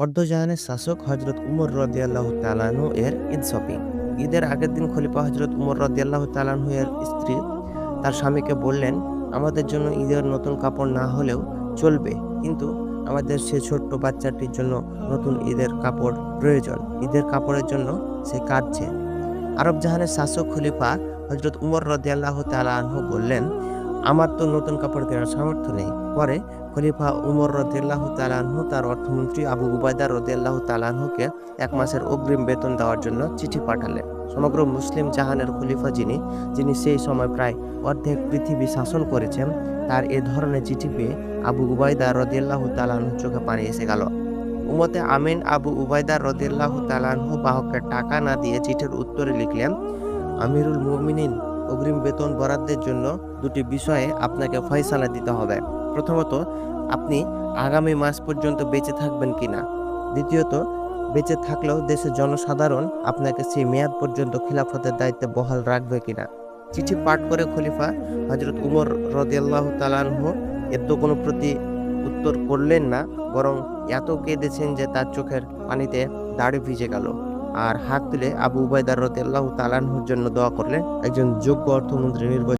অর্ধজাহানের শাসক হযরত উমর রাদিয়াল্লাহু তাআলা আনহু এর ঈদ শপিং। ঈদের আগের দিন খলিফা হযরত উমর রাদিয়াল্লাহু তাআলা আনহু এর স্ত্রী তার স্বামীকে বললেন, "আমাদের জন্য ঈদের নতুন কাপড় না হলেও চলবে। কিন্তু আমাদের সে ছোট্ট বাচ্চাটির জন্য নতুন ঈদের কাপড় প্রয়োজন। ঈদের কাপড়ের জন্য সে কাঁদছে।" আরব জাহানের শাসক খলিফা হযরত উমর রাদিয়াল্লাহু তাআলা আনহু বললেন, "আমার তো নতুন কাপড় কেনার সামর্থ্য নেই।" পরে খলিফা উমর রাদিয়াল্লাহু তাআলা আনহু তার অর্থমন্ত্রী আবু উবাইদা রাদিয়াল্লাহু তাআলা আনহুকে ১ মাসের অগ্রিম বেতন দেওয়ার জন্য চিঠি পাঠালেন। সমগ্র মুসলিম জাহানের খলিফা যিনি সেই সময় প্রায় অর্ধেক পৃথিবী শাসন করেছেন, তার এ ধরনের চিঠি পেয়ে আবু উবাইদা রাদিয়াল্লাহু তাআলা আনহুর চোখে পানি এসে গেল। উম্মতে আমিন আবু উবাইদা রাদিয়াল্লাহু তাআলা আনহু বাহককে টাকা না দিয়ে চিঠির উত্তরে লিখলেন, "আমিরুল মুমিনিন, অগ্রিম বেতন বরাদ্দের জন্য দুটি বিষয়ে আপনাকে ফয়সালা দিতে হবে। প্রথমত, আপনি আগামী মাস পর্যন্ত বেঁচে থাকবেন কিনা। দ্বিতীয়ত, বেঁচে থাকলেও দেশের জনসাধারণ আপনাকে সেই মেয়াদ পর্যন্ত খিলাফতের দায়িত্বে বহাল রাখবে কিনা।" চিঠি পাঠ করে খলিফা হযরত উমর রাদিয়াল্লাহু তাআলা আনহু এর তো কোনো উত্তর করলেন না, বরং এত কেঁদেছেন যে তার চোখের পানিতে দাড়ি ভিজে গেল। আর হাত তুলে আবু উবাইদা রাদিয়াল্লাহু তাআলা আনহুর জন্য দোয়া করলেন একজন যোগ্য অর্থমন্ত্রী নির্বাচিত